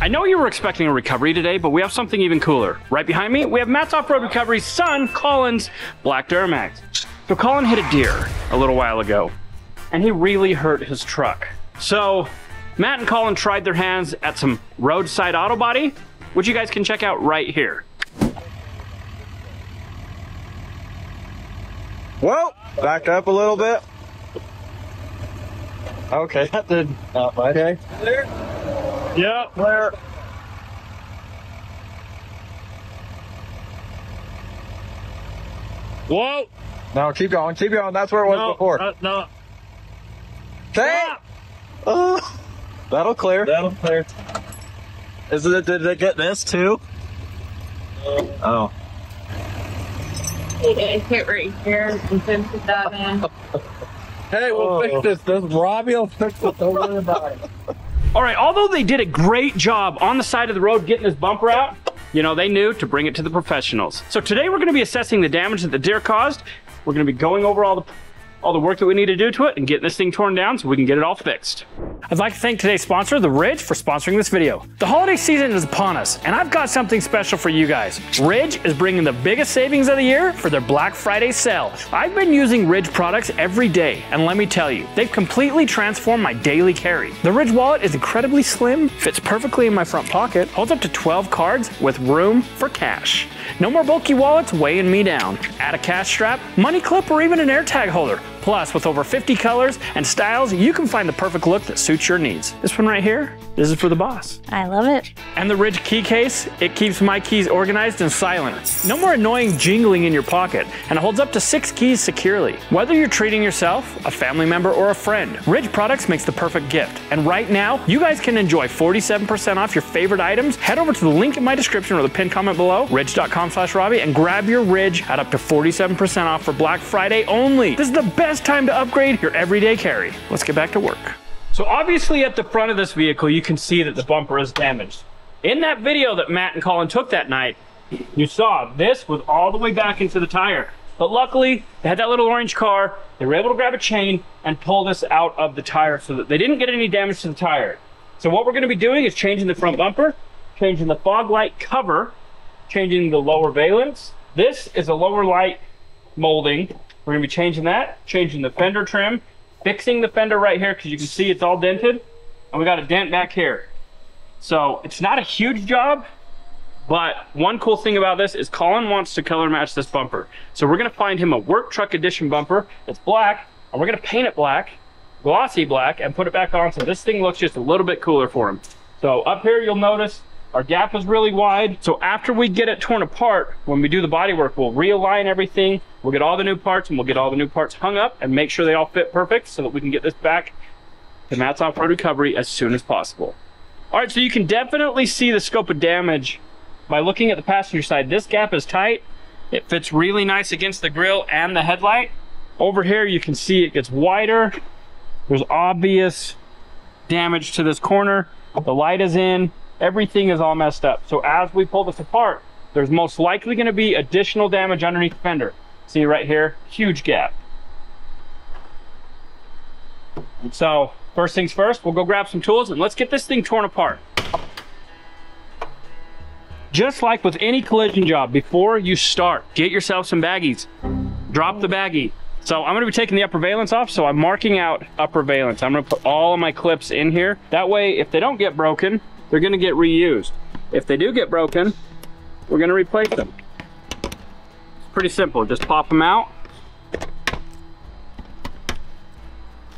I know you were expecting a recovery today, but we have something even cooler. Right behind me, we have Matt's Off-Road Recovery's son, Colin's Black Duramax. So Colin hit a deer a little while ago, and he really hurt his truck. So Matt and Colin tried their hands at some roadside auto body, which you guys can check out right here. Whoa, backed up a little bit. Okay, that did not much. Okay. Clear? Yeah, clear. Whoa! No, keep going, that's where it was before. No. Okay. That'll clear. That'll clear. Did it get this too? Oh. It hit right here and finish that in. Hey, we'll fix this. Robbie will fix it. Don't worry about it. All right, although they did a great job on the side of the road getting his bumper out, you know, they knew to bring it to the professionals. So today we're gonna be assessing the damage that the deer caused. We're gonna be going over all the work that we need to do to it and getting this thing torn down so we can get it all fixed. I'd like to thank today's sponsor, The Ridge, for sponsoring this video. The holiday season is upon us, and I've got something special for you guys. Ridge is bringing the biggest savings of the year for their Black Friday sale. I've been using Ridge products every day, and let me tell you, they've completely transformed my daily carry. The Ridge wallet is incredibly slim, fits perfectly in my front pocket, holds up to 12 cards with room for cash. No more bulky wallets weighing me down. Add a cash strap, money clip, or even an AirTag holder. Plus, with over 50 colors and styles, you can find the perfect look that suits your needs. This one right here, this is for the boss. I love it. And the Ridge key case, it keeps my keys organized and silent. No more annoying jingling in your pocket, and it holds up to 6 keys securely. Whether you're treating yourself, a family member, or a friend, Ridge Products makes the perfect gift. And right now, you guys can enjoy 47% off your favorite items. Head over to the link in my description or the pinned comment below, ridge.com/Robbie, and grab your Ridge at up to 47% off for Black Friday only. This is the best time to upgrade your everyday carry. Let's get back to work. So obviously at the front of this vehicle, you can see that the bumper is damaged. In that video that Matt and Colin took that night, you saw this was all the way back into the tire. But luckily, they had that little orange car. They were able to grab a chain and pull this out of the tire so that they didn't get any damage to the tire. So what we're gonna be doing is changing the front bumper, changing the fog light cover, changing the lower valence. This is a lower light molding. We're gonna be changing that, changing the fender trim, fixing the fender right here because you can see it's all dented, and we got a dent back here. So it's not a huge job, but one cool thing about this is Colin wants to color match this bumper. So we're gonna find him a work truck edition bumper that's black, and we're gonna paint it black, glossy black, and put it back on so this thing looks just a little bit cooler for him. So up here you'll notice our gap is really wide. So after we get it torn apart, when we do the body work, we'll realign everything. We'll get all the new parts, and we'll get all the new parts hung up and make sure they all fit perfect so that we can get this back to Matt's Off-Road Recovery as soon as possible. All right, so you can definitely see the scope of damage by looking at the passenger side. This gap is tight. It fits really nice against the grille and the headlight. Over here, you can see it gets wider. There's obvious damage to this corner. The light is in. Everything is all messed up. So as we pull this apart, there's most likely going to be additional damage underneath the fender. See right here, huge gap. So first things first, we'll go grab some tools and let's get this thing torn apart. Just like with any collision job, before you start, get yourself some baggies. Drop the baggie. So I'm going to be taking the upper valence off, so I'm marking out upper valence. I'm going to put all of my clips in here. That way, if they don't get broken, they're going to get reused. If they do get broken, we're going to replace them. It's pretty simple. Just pop them out.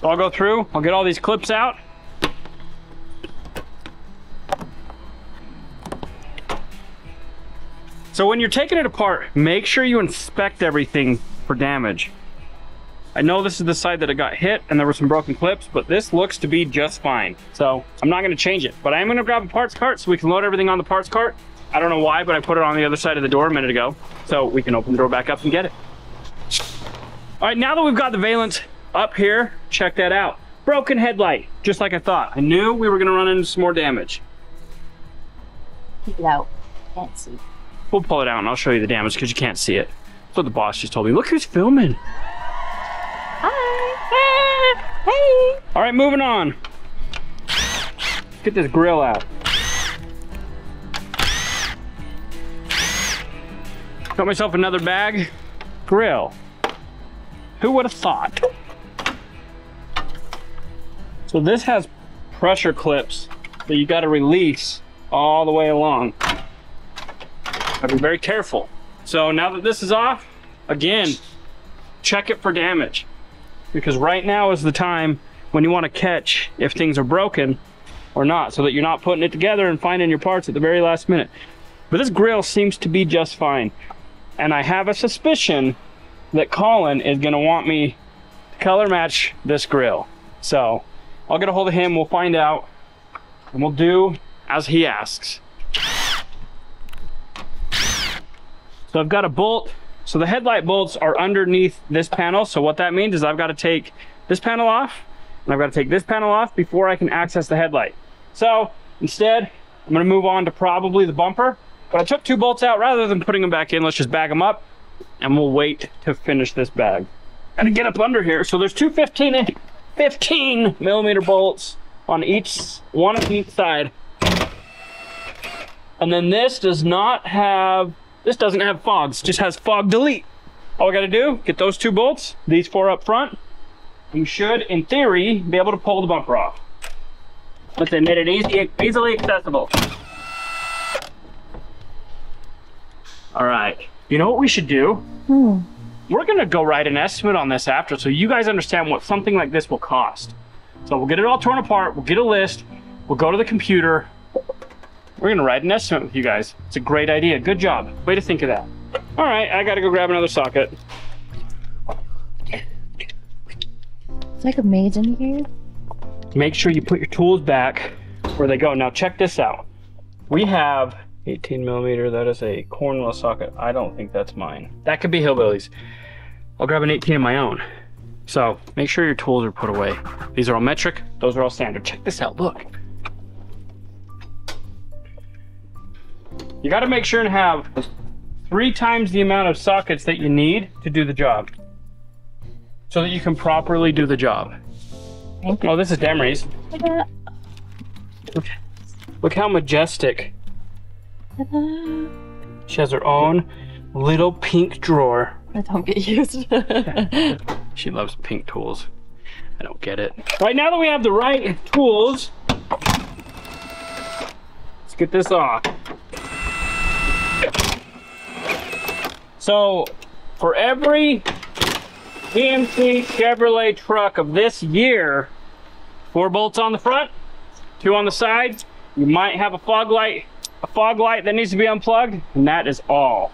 So I'll go through. I'll get all these clips out. So when you're taking it apart, make sure you inspect everything for damage. I know this is the side that it got hit and there were some broken clips, but this looks to be just fine. So I'm not gonna change it, but I am gonna grab a parts cart so we can load everything on the parts cart. I don't know why, but I put it on the other side of the door a minute ago, so we can open the door back up and get it. All right, now that we've got the valence up here, check that out. Broken headlight, just like I thought. I knew we were gonna run into some more damage. Keep it out. Can't see. We'll pull it out and I'll show you the damage because you can't see it. That's what the boss just told me. Look who's filming. Hi. Hey. All right, moving on. Get this grill out. Got myself another bag. Grill. Who would have thought? So this has pressure clips that you got to release all the way along. Gotta be very careful. So now that this is off, again, check it for damage. Because right now is the time when you want to catch if things are broken or not, so that you're not putting it together and finding your parts at the very last minute. But this grill seems to be just fine. And I have a suspicion that Colin is gonna want me to color match this grill. So I'll get a hold of him, we'll find out, and we'll do as he asks. So I've got a bolt. So the headlight bolts are underneath this panel. So what that means is I've got to take this panel off and I've got to take this panel off before I can access the headlight. So instead, I'm going to move on to probably the bumper, but I took 2 bolts out rather than putting them back in. Let's just bag them up and we'll wait to finish this bag. Gotta get up under here. So there's 2 15 millimeter bolts on one on each side. And then this doesn't have fogs, just has fog delete. All we gotta do, get those 2 bolts, these 4 up front. You should, in theory, be able to pull the bumper off. Let's admit it, easily accessible. All right, you know what we should do? We're gonna go write an estimate on this after, so you guys understand what something like this will cost. So we'll get it all torn apart, we'll get a list, we'll go to the computer, we're gonna write an estimate with you guys. It's a great idea, good job. Way to think of that. All right, I gotta go grab another socket. It's like a maze in here. Make sure you put your tools back where they go. Now check this out. We have 18 millimeter, that is a Cornwell socket. I don't think that's mine. That could be Hillbillies. I'll grab an 18 of my own. So make sure your tools are put away. These are all metric, those are all standard. Check this out, look. You got to make sure and have 3 times the amount of sockets that you need to do the job, so that you can properly do the job. Oh, this is Demery's. Look how majestic. She has her own little pink drawer. I don't get used. She loves pink tools. I don't get it. Right, now that we have the right tools, let's get this off. So, for every GMC Chevrolet truck of this year, 4 bolts on the front, 2 on the side, you might have a fog light that needs to be unplugged, and that is all.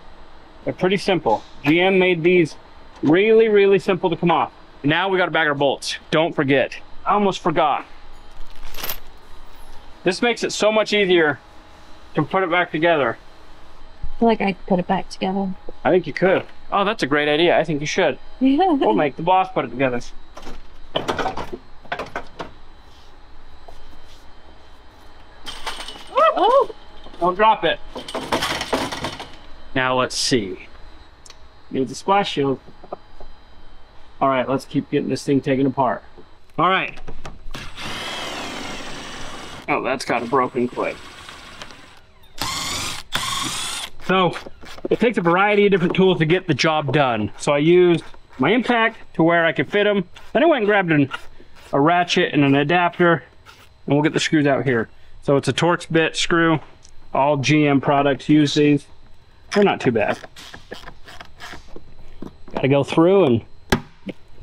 They're pretty simple. GM made these really, really simple to come off. Now we got to bag our bolts. Don't forget. I almost forgot. This makes it so much easier to put it back together. I feel like I could put it back together. I think you could. Oh, that's a great idea. I think you should. We'll make the boss put it together. Oh! Don't drop it. Now let's see. Needs a splash shield. All right, let's keep getting this thing taken apart. All right. Oh, that's got a broken clip. So, it takes a variety of different tools to get the job done. So I used my impact to where I could fit them. Then I went and grabbed a ratchet and an adapter, and we'll get the screws out here. So it's a Torx bit screw. All GM products use these. They're not too bad. Gotta go through and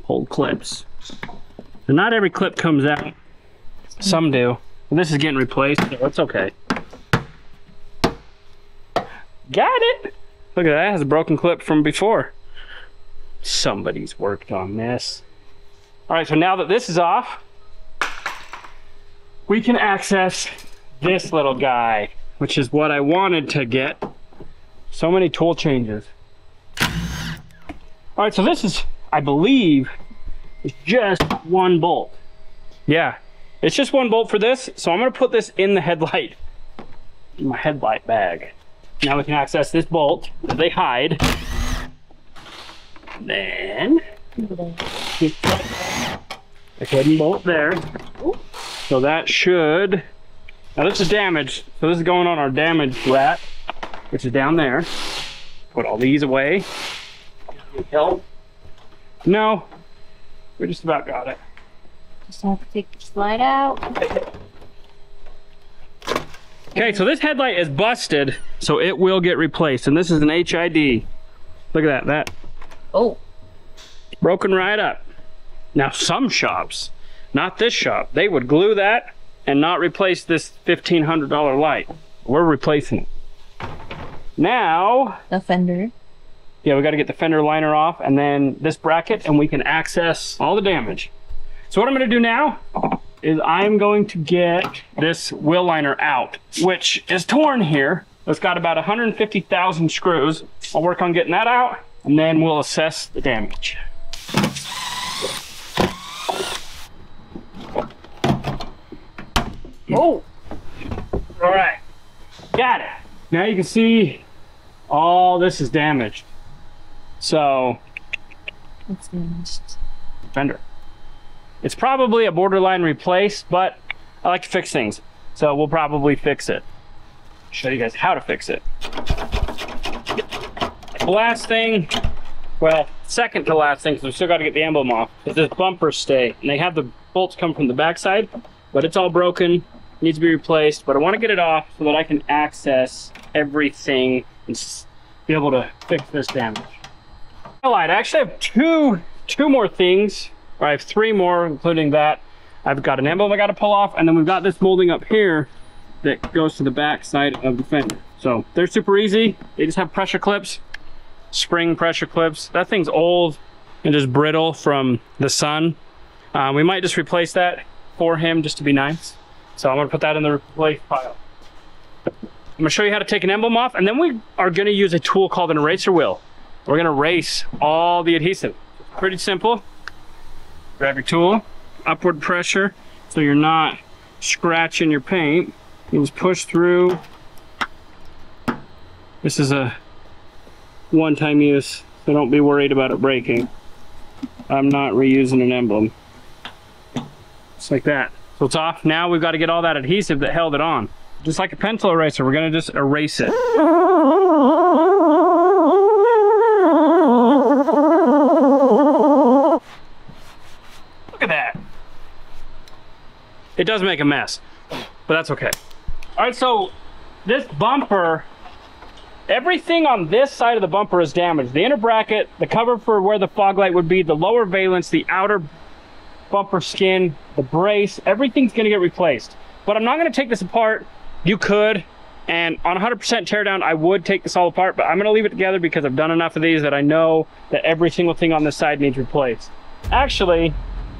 hold clips. So not every clip comes out. Some do. And this is getting replaced, so it's okay. Got it! Look at that, it has a broken clip from before. Somebody's worked on this. All right, so now that this is off, we can access this little guy, which is what I wanted to get. So many tool changes. All right, so this is, I believe, is just 1 bolt. Yeah, it's just 1 bolt for this, so I'm gonna put this in the headlight, in my headlight bag. Now we can access this bolt that they hide. Then, the hidden bolt there. So that should, now this is damaged, so this is going on our damaged rat, which is down there. Put all these away. Help? No, we just about got it. Just have to take the slide out. Okay, so this headlight is busted, so it will get replaced. And this is an HID. Look at that, Oh, broken right up. Now some shops, not this shop, they would glue that and not replace this $1,500 light. We're replacing it. Now, the fender. yeah, we got to get the fender liner off and then this bracket, and we can access all the damage. So what I'm going to do now is I'm going to get this wheel liner out, which is torn here. It's got about 150,000 screws. I'll work on getting that out, and then we'll assess the damage. Oh, all right, got it. Now you can see all this is damaged. So, It's damaged. fender. It's probably a borderline replace, but I like to fix things. So we'll probably fix it. Show you guys how to fix it. The last thing, well, second to last thing, because we still got to get the emblem off, is this bumper stay. And they have the bolts come from the backside, but it's all broken, needs to be replaced. But I want to get it off so that I can access everything and be able to fix this damage. I actually have two more things. Or I have three more, including that. I've got an emblem I got to pull off, and then we've got this molding up here that goes to the back side of the fender. So they're super easy. They just have pressure clips, spring pressure clips. That thing's old and just brittle from the sun. We might just replace that for him just to be nice. So I'm gonna put that in the replace pile. I'm gonna show you how to take an emblem off, and then we are gonna use a tool called an eraser wheel. We're gonna erase all the adhesive. Pretty simple. Grab your tool, upward pressure, so you're not scratching your paint. You just push through. This is a one-time use, so don't be worried about it breaking. I'm not reusing an emblem. Just like that. So it's off. Now we've got to get all that adhesive that held it on. Just like a pencil eraser, we're gonna just erase it. Look at that. It does make a mess, but that's okay. All right, so this bumper, everything on this side of the bumper is damaged. The inner bracket, the cover for where the fog light would be, the lower valence, the outer bumper skin, the brace, everything's gonna get replaced. But I'm not gonna take this apart. You could, and on 100% teardown, I would take this all apart, but I'm gonna leave it together because I've done enough of these that I know that every single thing on this side needs replaced. Actually,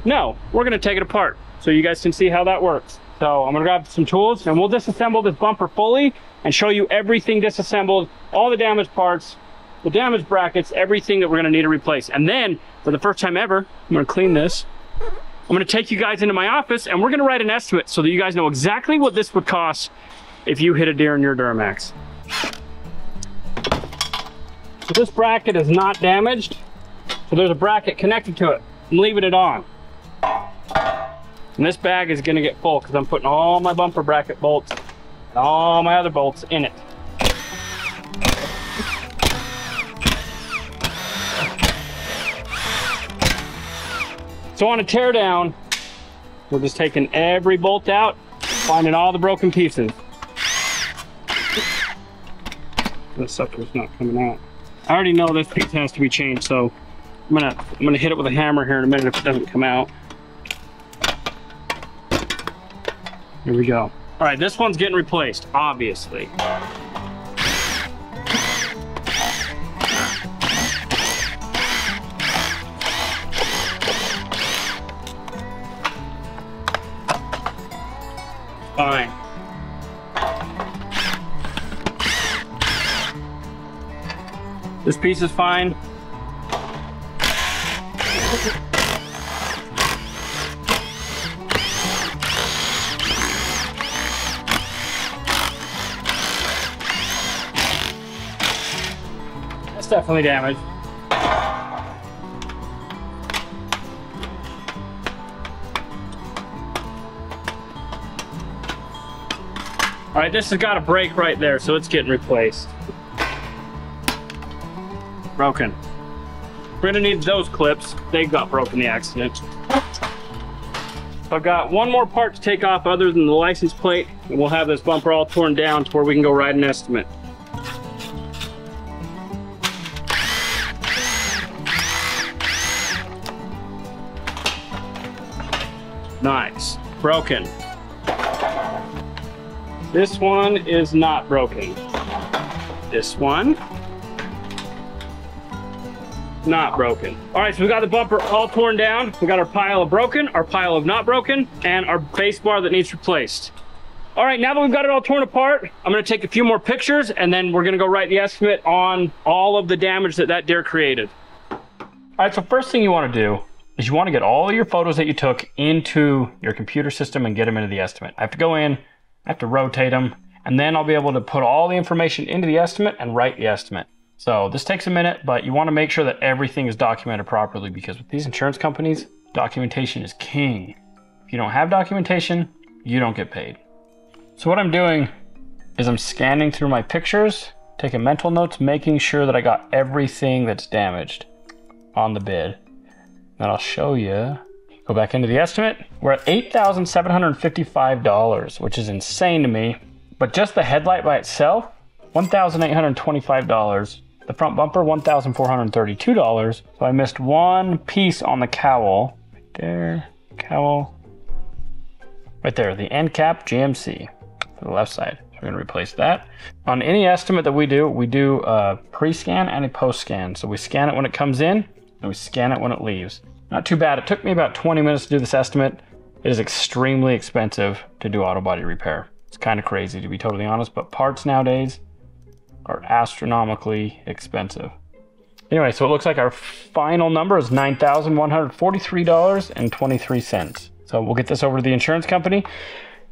no, we're gonna take it apart so you guys can see how that works. So I'm gonna grab some tools and we'll disassemble this bumper fully and show you everything disassembled, all the damaged parts, the damaged brackets, everything that we're gonna need to replace. And then, for the first time ever, I'm gonna clean this. I'm gonna take you guys into my office and we're gonna write an estimate so that you guys know exactly what this would cost if you hit a deer in your Duramax. So this bracket is not damaged. So there's a bracket connected to it. I'm leaving it on. And this bag is gonna get full because I'm putting all my bumper bracket bolts and all my other bolts in it. So on a tear down, we're just taking every bolt out, finding all the broken pieces. This sucker's not coming out. I already know this piece has to be changed, so I'm gonna hit it with a hammer here in a minute if it doesn't come out. Here we go. All right, this one's getting replaced, obviously. Fine. This piece is fine. That's definitely damaged. All right, this has got a break right there, so it's getting replaced. Broken. We're gonna need those clips. They got broken in the accident. I've got one more part to take off other than the license plate, and we'll have this bumper all torn down to where we can go write an estimate. Nice. Broken. This one is not broken. This one, not broken. All right, so we got the bumper all torn down. We got our pile of broken, our pile of not broken, and our base bar that needs replaced. All right, now that we've got it all torn apart, I'm gonna take a few more pictures and then we're gonna go write the estimate on all of the damage that that deer created. All right, so first thing you wanna do is you wanna get all of your photos that you took into your computer system and get them into the estimate. I have to go in, I have to rotate them, and then I'll be able to put all the information into the estimate and write the estimate. So this takes a minute, but you want to make sure that everything is documented properly, because with these insurance companies, documentation is king. If you don't have documentation, you don't get paid. So what I'm doing is I'm scanning through my pictures, taking mental notes, making sure that I got everything that's damaged on the bid. Then I'll show you. Go back into the estimate. We're at $8,755, which is insane to me. But just the headlight by itself, $1,825. The front bumper, $1,432. So I missed one piece on the cowl. Right there, cowl. Right there, the end cap GMC for the left side. So we're gonna replace that. On any estimate that we do a pre-scan and a post-scan. So we scan it when it comes in, and we scan it when it leaves. Not too bad. It took me about 20 minutes to do this estimate. It is extremely expensive to do auto body repair. It's kind of crazy, to be totally honest, but parts nowadays are astronomically expensive. Anyway, so it looks like our final number is $9,143.23. So we'll get this over to the insurance company.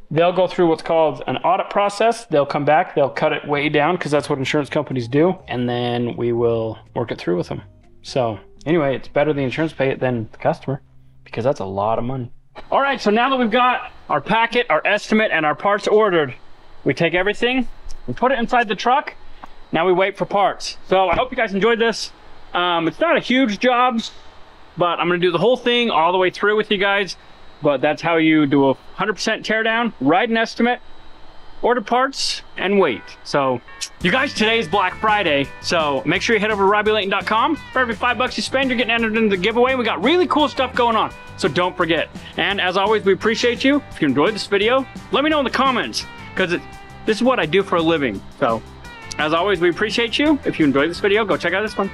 They'll go through what's called an audit process. They'll come back, they'll cut it way down because that's what insurance companies do. And then we will work it through with them. So anyway, it's better the insurance pay it than the customer, because that's a lot of money. All right, so now that we've got our packet, our estimate, and our parts ordered, we take everything, we put it inside the truck. Now we wait for parts. So I hope you guys enjoyed this. It's not a huge job, but I'm gonna do the whole thing all the way through with you guys. But that's how you do a 100% teardown, write an estimate, order parts, and wait. So you guys, today is Black Friday, so make sure you head over to RobbieLayton.com. For every $5 you spend, you're getting entered into the giveaway. We got really cool stuff going on, so don't forget. And as always, we appreciate you. If you enjoyed this video, let me know in the comments, because this is what I do for a living. So as always, we appreciate you. If you enjoyed this video, go check out this one.